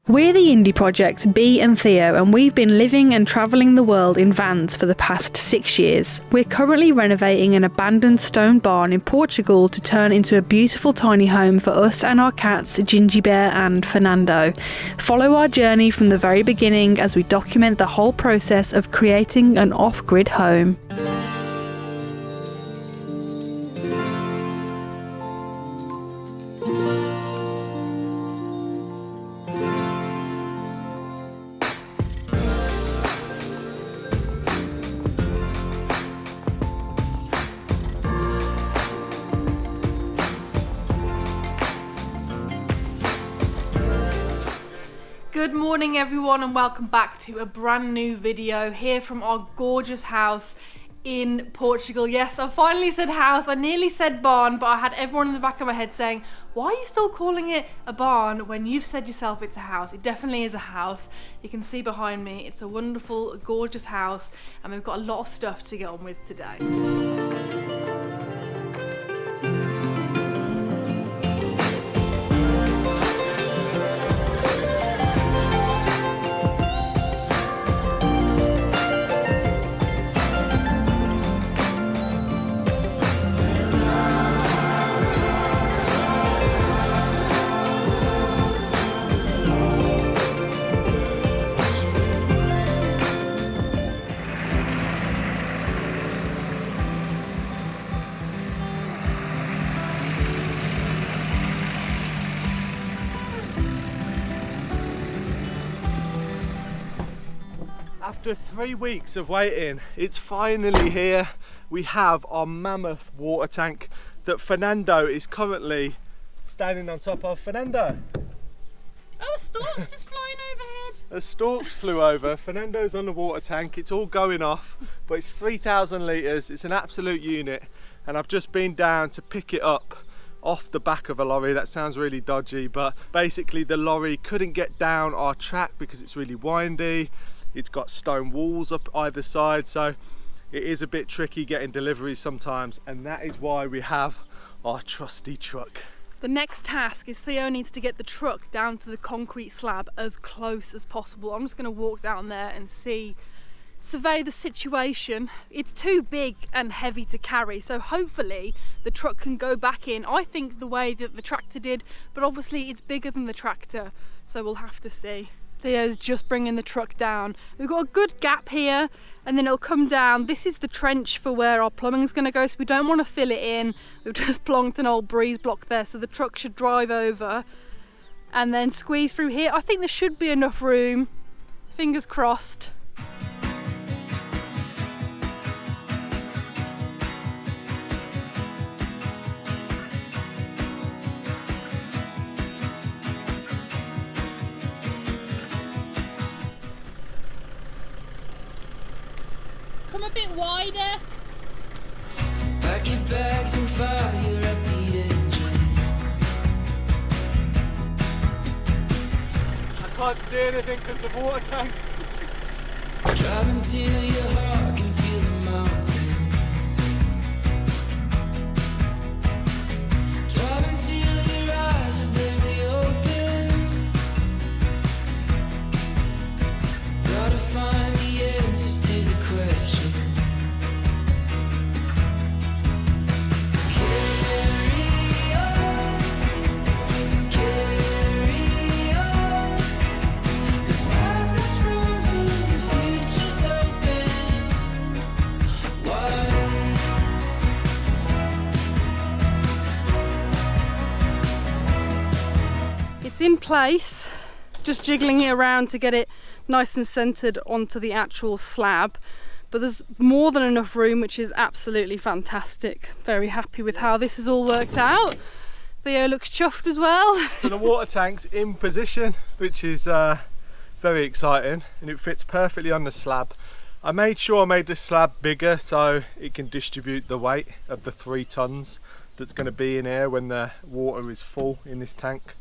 We're the indie project Bee and Theo, and we've been living and travelling the world in vans for the past 6 years. We're currently renovating an abandoned stone barn in Portugal to turn into a beautiful tiny home for us and our cats Ginjey Bear and Furrnando. Follow our journey from the very beginning as we document the whole process of creating an off-grid home. Good morning everyone, and welcome back to a brand new video here from our gorgeous house in Portugal. Yes, I finally said house. I nearly said barn, but I had everyone in the back of my head saying, why are you still calling it a barn when you've said yourself it's a house? It definitely is a house. You can see behind me, it's a wonderful, gorgeous house, and we've got a lot of stuff to get on with today. After 3 weeks of waiting, it's finally here. We have our mammoth water tank that Furrnando is currently standing on top of. Furrnando! Oh, a stork's just flying overhead. The storks flew over. Furrnando's on the water tank. It's all going off, but it's 3,000 litres. It's an absolute unit, and I've just been down to pick it up off the back of a lorry. That sounds really dodgy, but basically the lorry couldn't get down our track because it's really windy. It's got stone walls up either side, so it is a bit tricky getting deliveries sometimes, and that is why we have our trusty truck. The next task is Theo needs to get the truck down to the concrete slab as close as possible. I'm just going to walk down there and survey the situation. It's too big and heavy to carry, so hopefully the truck can go back in, I think the way that the tractor did, but obviously it's bigger than the tractor, so we'll have to see. Theo's just bringing the truck down. We've got a good gap here, and then it'll come down. This is the trench for where our plumbing's going to go, so we don't want to fill it in. We've just plonked an old breeze block there, so the truck should drive over and then squeeze through here. I think there should be enough room. Fingers crossed. Come a bit wider. Pack your bags and fire up the engine. I can't see anything because of the water tank. Drive until your heart can feel the mountains. Drive until your eyes are barely open. Gotta find the answers to the questions. It's in place, just jiggling it around to get it nice and centered onto the actual slab, but there's more than enough room, which is absolutely fantastic. Very happy with how this has all worked out. Theo looks chuffed as well. So the water tank's in position, which is very exciting, and it fits perfectly on the slab. I made sure I made the slab bigger so it can distribute the weight of the 3 tons that's going to be in here when the water is full in this tank.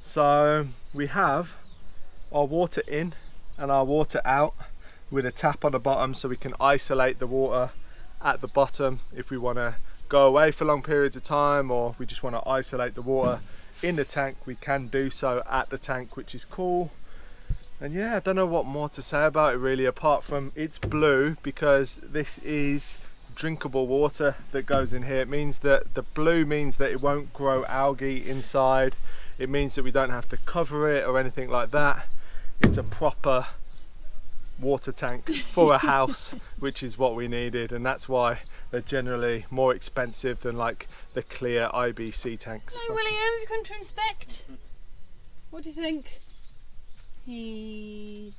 So we have our water in and our water out with a tap on the bottom, so we can isolate the water at the bottom if we want to go away for long periods of time, or we just want to isolate the water in the tank. We can do so at the tank, which is cool. And yeah, I don't know what more to say about it really, apart from it's blue because this is drinkable water that goes in here. It means that the blue means that it won't grow algae inside. It means that we don't have to cover it or anything like that. It's a proper water tank for a house, which is what we needed, and that's why they're generally more expensive than like the clear IBC tanks. Hello, William, you've come to inspect. What do you think? He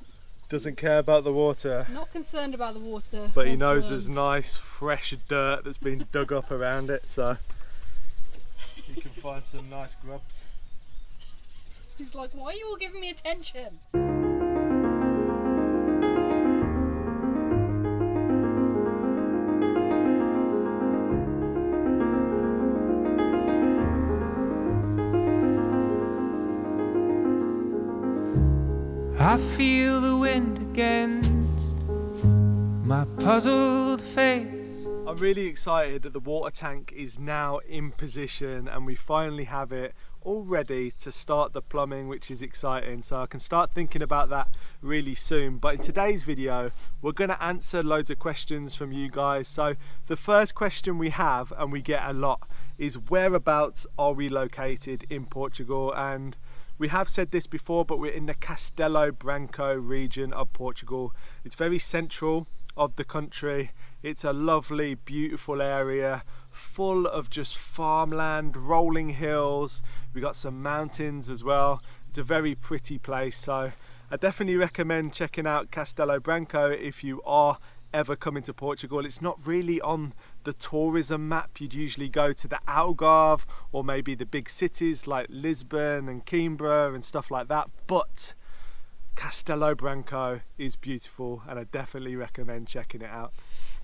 Doesn't care about the water, not concerned about the water, but he knows there's nice fresh dirt that's been dug up around it, so you can find some nice grubs. He's like, why are you all giving me attention? I feel the wind against my puzzled face. I'm really excited that the water tank is now in position and we finally have it all ready to start the plumbing, which is exciting, so I can start thinking about that really soon. But in today's video we're going to answer loads of questions from you guys. So the first question we have, and we get a lot, is whereabouts are we located in Portugal? And we have said this before, but we're in the Castelo Branco region of Portugal. It's very central of the country. It's a lovely, beautiful area full of just farmland, rolling hills. We got some mountains as well. It's a very pretty place, so I definitely recommend checking out Castelo Branco if you are ever coming to Portugal. It's not really on the tourism map. You'd usually go to the Algarve or maybe the big cities like Lisbon and Coimbra and stuff like that, but Castelo Branco is beautiful and I definitely recommend checking it out.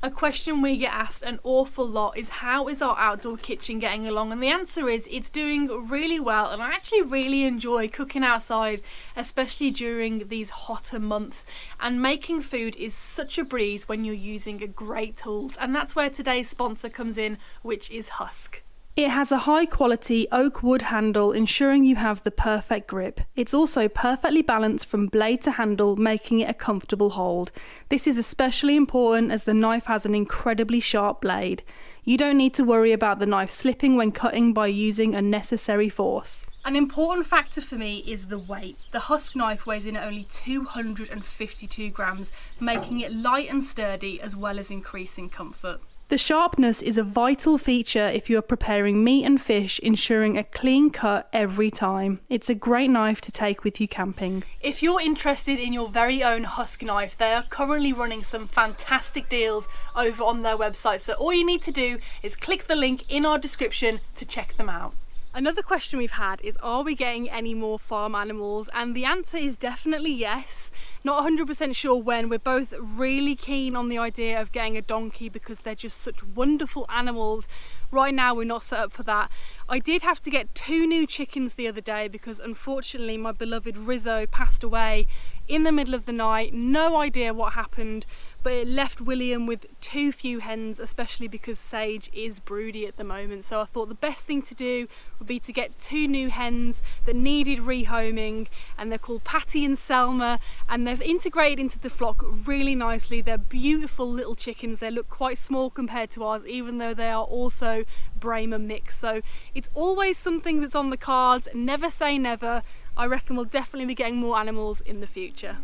A question we get asked an awful lot is, how is our outdoor kitchen getting along? And the answer is it's doing really well, and I actually really enjoy cooking outside, especially during these hotter months, and making food is such a breeze when you're using great tools, and that's where today's sponsor comes in, which is Husk. It has a high quality oak wood handle, ensuring you have the perfect grip. It's also perfectly balanced from blade to handle, making it a comfortable hold. This is especially important as the knife has an incredibly sharp blade. You don't need to worry about the knife slipping when cutting by using unnecessary force. An important factor for me is the weight. The Husk knife weighs in at only 252 grams, making it light and sturdy as well as increasing comfort. The sharpness is a vital feature if you are preparing meat and fish, ensuring a clean cut every time. It's a great knife to take with you camping. If you're interested in your very own Husk knife, they are currently running some fantastic deals over on their website, so all you need to do is click the link in our description to check them out. Another question we've had is, are we getting any more farm animals? And the answer is definitely yes. Not 100% sure when. We're both really keen on the idea of getting a donkey because they're just such wonderful animals. Right now we're not set up for that. I did have to get 2 new chickens the other day because unfortunately my beloved Rizzo passed away in the middle of the night. No idea what happened, but it left William with too few hens, especially because Sage is broody at the moment. So I thought the best thing to do would be to get 2 new hens that needed rehoming, and they're called Patty and Selma, and they've integrated into the flock really nicely. They're beautiful little chickens. They look quite small compared to ours, even though they are also Brahma mix. So it's always something that's on the cards. Never say never. I reckon we'll definitely be getting more animals in the future.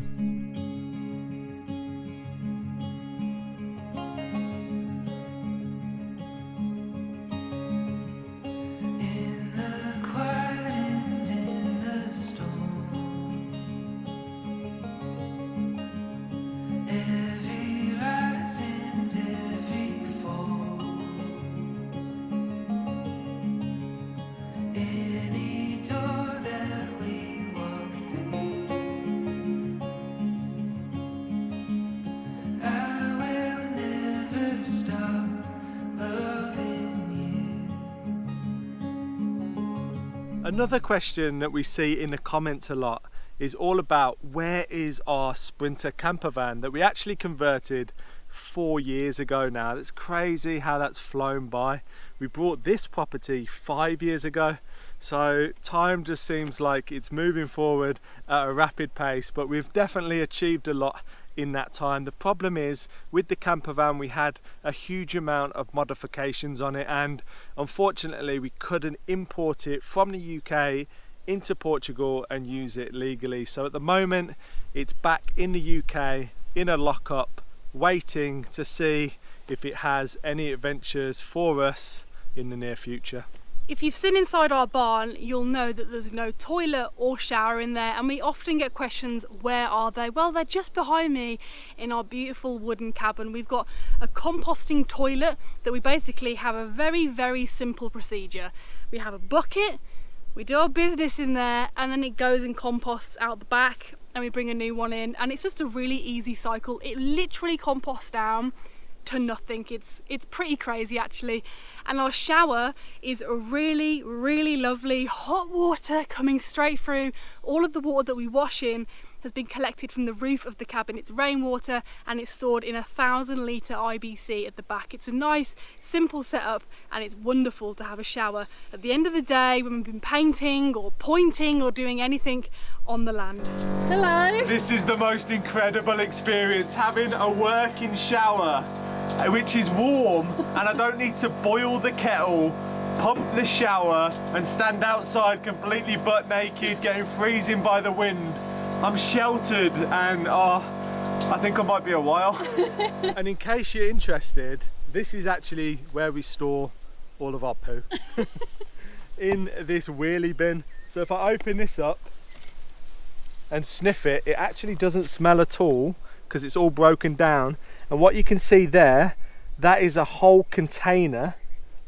Another question that we see in the comments a lot is all about, where is our Sprinter camper van that we actually converted 4 years ago now? That's crazy how that's flown by. We bought this property 5 years ago, So time just seems like it's moving forward at a rapid pace, but we've definitely achieved a lot in that time. The problem is with the camper van we had a huge amount of modifications on it, and unfortunately we couldn't import it from the UK into Portugal and use it legally. So at the moment it's back in the UK in a lockup, waiting to see if it has any adventures for us in the near future. If you've seen inside our barn, you'll know that there's no toilet or shower in there, and we often get questions, where are they? Well, they're just behind me in our beautiful wooden cabin. We've got a composting toilet that we basically have a very, very simple procedure. We have a bucket, we do our business in there, and then it goes and composts out the back, and we bring a new one in, and it's just a really easy cycle. It literally composts down to nothing. It's pretty crazy actually. And our shower is a really, really lovely hot water coming straight through. All of the water that we wash in has been collected from the roof of the cabin. It's rainwater and it's stored in a 1,000 litre IBC at the back. It's a nice simple setup and it's wonderful to have a shower at the end of the day when we've been painting or pointing or doing anything on the land. Hello! This is the most incredible experience, having a working shower which is warm, and I don't need to boil the kettle, pump the shower and stand outside completely butt naked getting freezing by the wind. I'm sheltered, and I think I might be a while. And in case you're interested, this is actually where we store all of our poo. In this wheelie bin. So if I open this up and sniff it, it actually doesn't smell at all because it's all broken down. And what you can see there, that is a whole container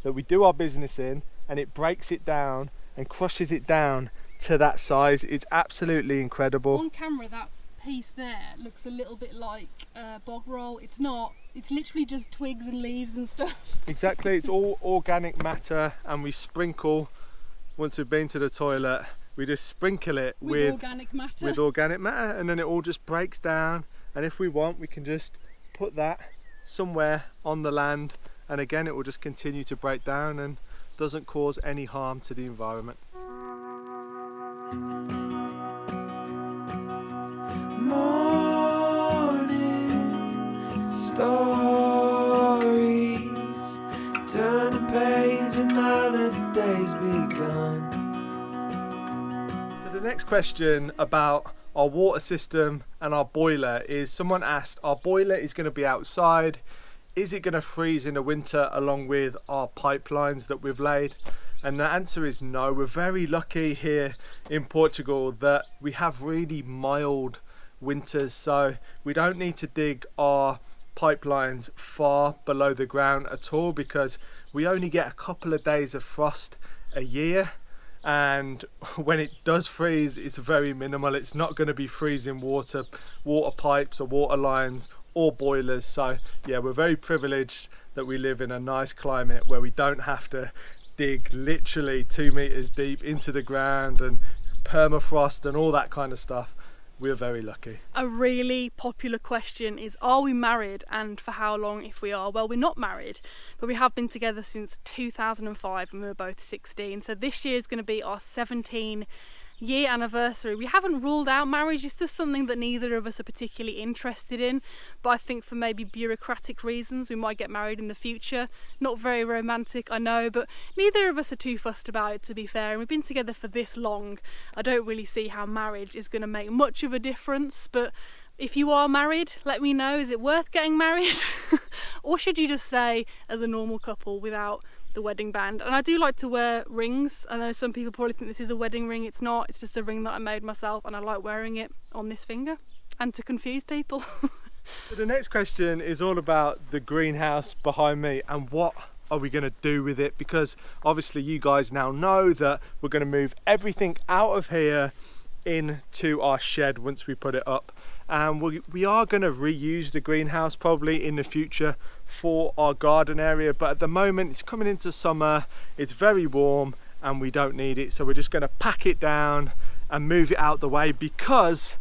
that we do our business in, and it breaks it down and crushes it down to that size. It's absolutely incredible. On camera that piece there looks a little bit like bog roll. It's not, it's literally just twigs and leaves and stuff. Exactly, it's all organic matter, and we sprinkle, once we've been to the toilet, we just sprinkle it with organic matter. With organic matter, and then it all just breaks down, and if we want we can just put that somewhere on the land, and again it will just continue to break down and doesn't cause any harm to the environment. Morning stories, turn a page, another day's begun. So the next question about our water system and our boiler is, someone asked, our boiler is going to be outside, is it going to freeze in the winter along with our pipelines that we've laid? And the answer is no. We're very lucky here in Portugal that we have really mild winters, so we don't need to dig our pipelines far below the ground at all, because we only get a couple of days of frost a year, and when it does freeze it's very minimal. It's not going to be freezing water pipes or water lines or boilers. So yeah, we're very privileged that we live in a nice climate where we don't have to dig literally 2 meters deep into the ground and permafrost and all that kind of stuff. We're very lucky. A really popular question is, are we married, and for how long if we are? Well, we're not married, but we have been together since 2005 and we were both 16. So this year is going to be our 17-year anniversary. We haven't ruled out marriage. It's just something that neither of us are particularly interested in, but I think for maybe bureaucratic reasons we might get married in the future. Not very romantic, I know, but neither of us are too fussed about it, to be fair, and we've been together for this long. I don't really see how marriage is going to make much of a difference. But if you are married, let me know. Is it worth getting married? Or should you just stay as a normal couple without the wedding band? And I do like to wear rings. I know some people probably think this is a wedding ring. It's not. It's just a ring that I made myself, and I like wearing it on this finger and to confuse people. So the next question is all about the greenhouse behind me and what are we going to do with it, because obviously you guys now know that we're going to move everything out of here into our shed once we put it up, and we are going to reuse the greenhouse probably in the future for our garden area, but at the moment it's coming into summer, it's very warm and we don't need it, so we're just going to pack it down and move it out the way, because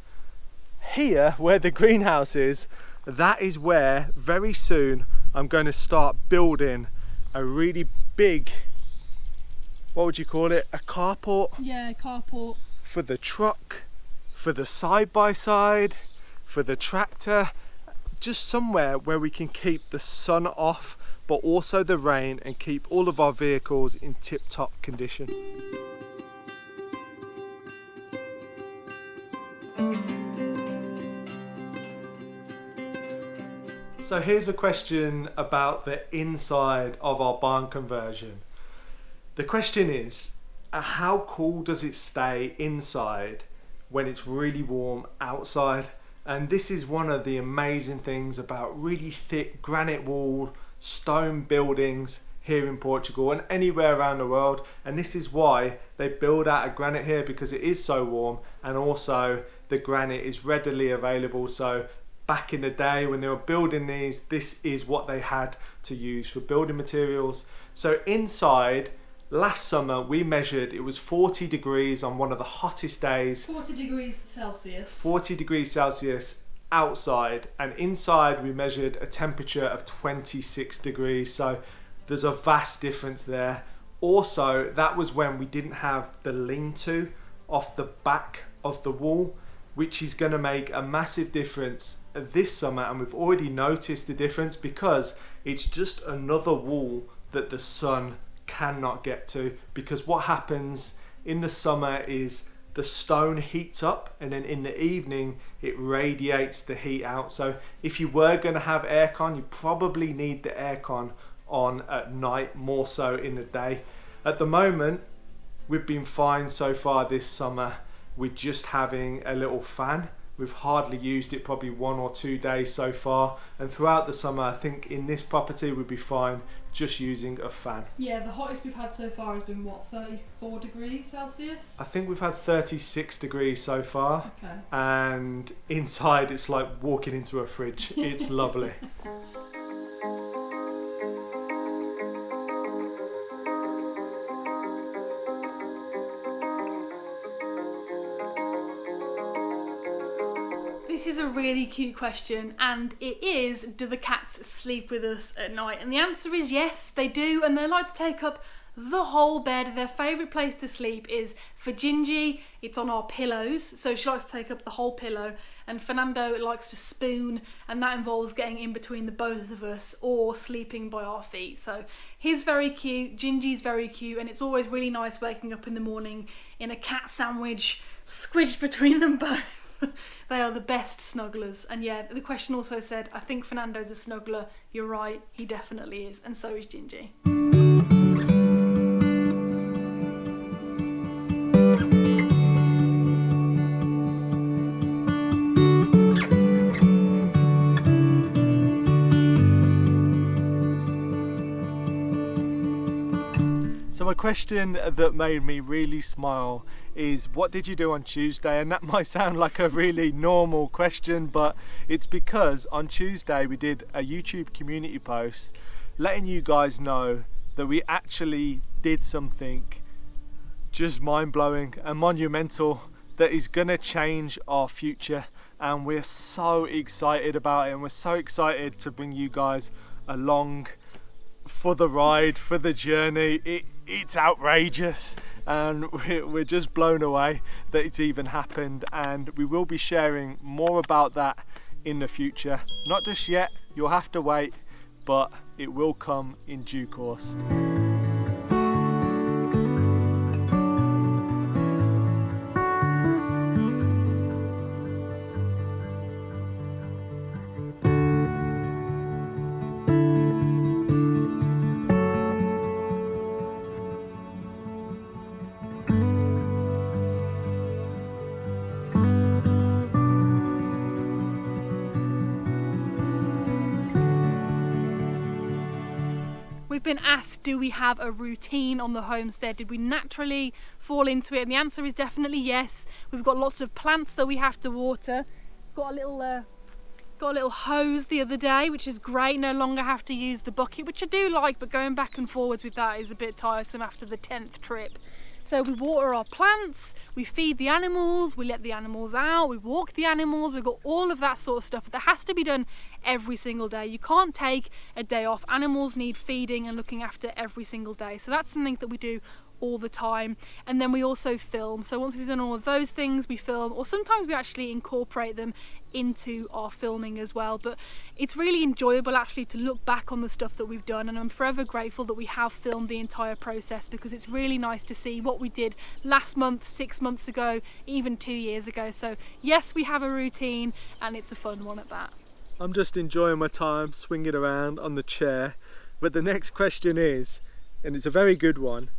here where the greenhouse is, that is where very soon I'm going to start building a really big what would you call it? A carport Yeah, carport. for the truck, for the side-by-side, for the tractor. Just somewhere where we can keep the sun off, but also the rain, and keep all of our vehicles in tip-top condition. So here's a question about the inside of our barn conversion. The question is, how cool does it stay inside when it's really warm outside? And this is one of the amazing things about really thick granite wall stone buildings here in Portugal and anywhere around the world. And this is why they build out of granite here, because it is so warm, and also the granite is readily available. So back in the day when they were building these, this is what they had to use for building materials. So inside, last summer we measured, it was 40 degrees on one of the hottest days. 40 degrees Celsius. 40 degrees Celsius outside, and inside we measured a temperature of 26 degrees. So there's a vast difference there. Also, that was when we didn't have the lean-to off the back of the wall, which is going to make a massive difference this summer, and we've already noticed the difference because it's just another wall that the sun cannot get to. Because what happens in the summer is the stone heats up, and then in the evening it radiates the heat out. So if you were going to have aircon, you probably need the aircon on at night more so in the day. At the moment we've been fine so far this summer with just having a little fan. We've hardly used it, probably 1 or 2 days so far, and throughout the summer I think in this property we'd be fine just using a fan. Yeah, the hottest we've had so far has been what, 34 degrees Celsius? I think we've had 36 degrees so far. Okay. And inside it's like walking into a fridge. It's lovely. This is a really cute question, and it is, do the cats sleep with us at night? And the answer is yes, they do, and they like to take up the whole bed. Their favourite place to sleep is for Ginjey, it's on our pillows, so she likes to take up the whole pillow, and Furrnando likes to spoon, and that involves getting in between the both of us or sleeping by our feet. So he's very cute, Ginjey's very cute, and it's always really nice waking up in the morning in a cat sandwich squished between them both. They are the best snugglers. And yeah, the question also said, I think Furrnando's a snuggler. You're right, he definitely is, and so is Ginjey. So a question that made me really smile is, what did you do on Tuesday? And that might sound like a really normal question, but it's because on Tuesday we did a YouTube community post letting you guys know that we actually did something just mind-blowing and monumental that is gonna change our future, and we're so excited about it, and we're so excited to bring you guys along for the ride, for the journey. It's outrageous, and we're just blown away that it's even happened, and we will be sharing more about that in the future. Not just yet, you'll have to wait, but it will come in due course. We've been asked, do we have a routine on the homestead? Did we naturally fall into it? And the answer is definitely yes. We've got lots of plants that we have to water. Got a little hose the other day, which is great. No longer have to use the bucket, which I do like, but going back and forwards with that is a bit tiresome after the 10th trip. So we water our plants, we feed the animals, we let the animals out, we walk the animals, we've got all of that sort of stuff that has to be done every single day. You can't take a day off. Animals need feeding and looking after every single day. So that's something that we do all the time. And then we also film. So once we've done all of those things, we film, or sometimes we actually incorporate them into our filming as well. But it's really enjoyable actually to look back on the stuff that we've done, and I'm forever grateful that we have filmed the entire process, because it's really nice to see what we did last month, 6 months ago, even 2 years ago. So yes, we have a routine, and it's a fun one at that. I'm just enjoying my time swinging around on the chair. But the next question is, and it's a very good one,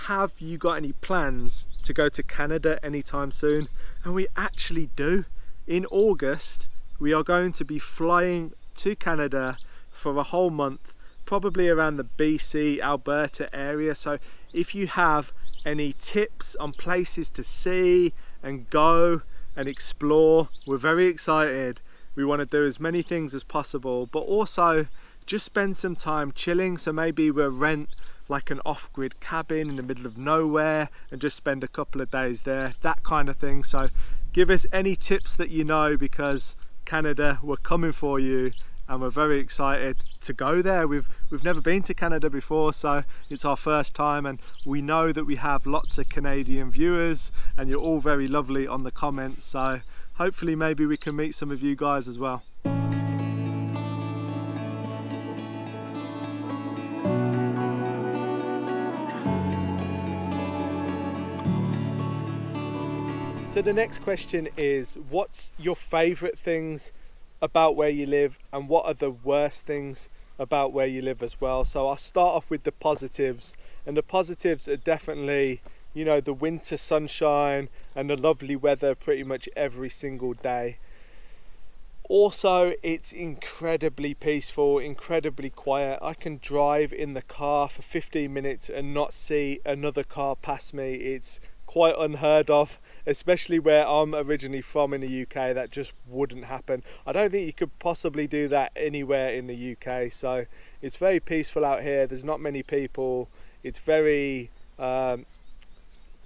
have you got any plans to go to Canada anytime soon? And we actually do. In August, we are going to be flying to Canada for a whole month, probably around the BC, Alberta area. So if you have any tips on places to see and go and explore, we're very excited. We want to do as many things as possible, but also just spend some time chilling. So maybe we'll rent like an off-grid cabin in the middle of nowhere and just spend a couple of days there, that kind of thing. So give us any tips that you know, because Canada, we're coming for you, and we're very excited to go there. We've never been to Canada before, so it's our first time, and we know that we have lots of Canadian viewers, and you're all very lovely on the comments, so hopefully maybe we can meet some of you guys as well. So the next question is, what's your favourite things about where you live, and what are the worst things about where you live as well? So I'll start off with the positives, and the positives are definitely, you know, the winter sunshine and the lovely weather pretty much every single day. Also, it's incredibly peaceful, incredibly quiet. I can drive in the car for 15 minutes and not see another car pass me. It's quite unheard of, especially where I'm originally from in the UK. That just wouldn't happen. I don't think you could possibly do that anywhere in the UK. So it's very peaceful out here. There's not many people. It's very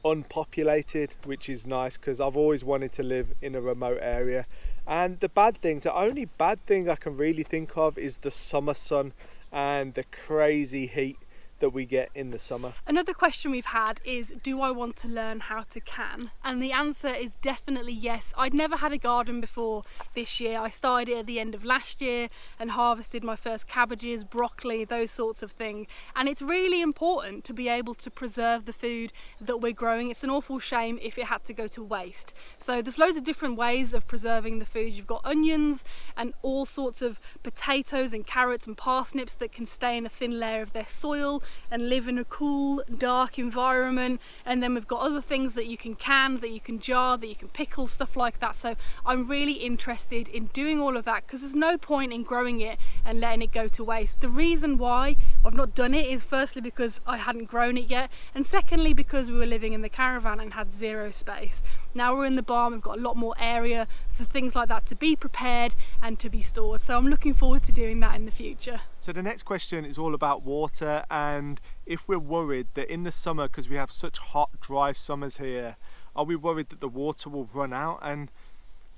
unpopulated, which is nice, because I've always wanted to live in a remote area. And the bad things, the only bad thing I can really think of is the summer sun and the crazy heat that we get in the summer. Another question we've had is, do I want to learn how to can? And the answer is definitely yes. I'd never had a garden before this year. I started it at the end of last year and harvested my first cabbages, broccoli, those sorts of things. And it's really important to be able to preserve the food that we're growing. It's an awful shame if it had to go to waste. So there's loads of different ways of preserving the food. You've got onions and all sorts of potatoes and carrots and parsnips that can stay in a thin layer of their soil and live in a cool, dark environment. And then we've got other things that you can that you can jar, that you can pickle, stuff like that. So I'm really interested in doing all of that, because there's no point in growing it and letting it go to waste. The reason why I've not done it is firstly because I hadn't grown it yet, and secondly because we were living in the caravan and had zero space. Now we're in the barn, we've got a lot more area for things like that to be prepared and to be stored. So I'm looking forward to doing that in the future. So the next question is all about water, and if we're worried that in the summer, because we have such hot, dry summers here, are we worried that the water will run out? And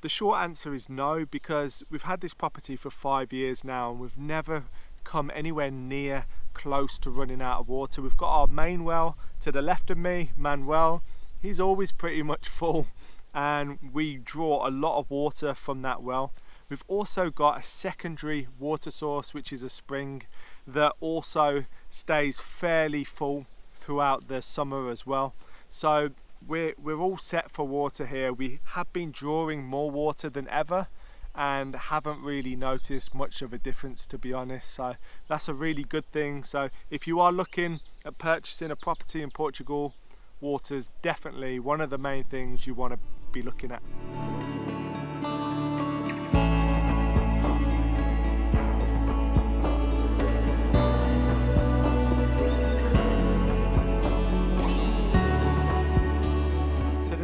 the short answer is no, because we've had this property for 5 years now, and we've never come anywhere near close to running out of water. We've got our main well to the left of me, Manuel. He's always pretty much full, and we draw a lot of water from that well. We've also got a secondary water source, which is a spring, that also stays fairly full throughout the summer as well. So we're all set for water here. We have been drawing more water than ever and haven't really noticed much of a difference, to be honest. So that's a really good thing. So if you are looking at purchasing a property in Portugal, water's definitely one of the main things you want to be looking at.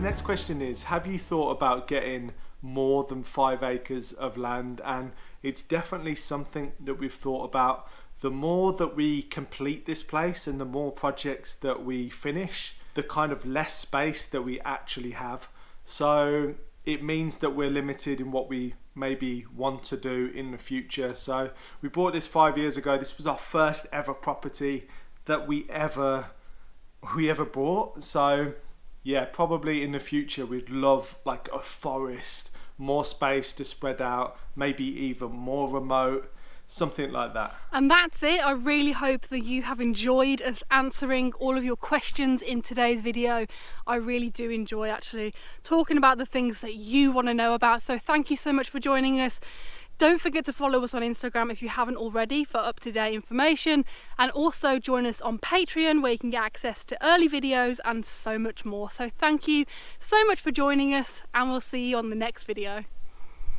The next question is, have you thought about getting more than 5 acres of land? And it's definitely something that we've thought about. The more that we complete this place and the more projects that we finish, the kind of less space that we actually have. So it means that we're limited in what we maybe want to do in the future. So we bought this 5 years ago. This was our first ever property that we ever we ever bought. So yeah, probably in the future we'd love like a forest, more space to spread out, maybe even more remote, something like that. And that's it. I really hope that you have enjoyed us answering all of your questions in today's video. I really do enjoy actually talking about the things that you want to know about. So thank you so much for joining us. Don't forget to follow us on Instagram if you haven't already for up-to-date information, and also join us on Patreon where you can get access to early videos and so much more. So thank you so much for joining us, and we'll see you on the next video.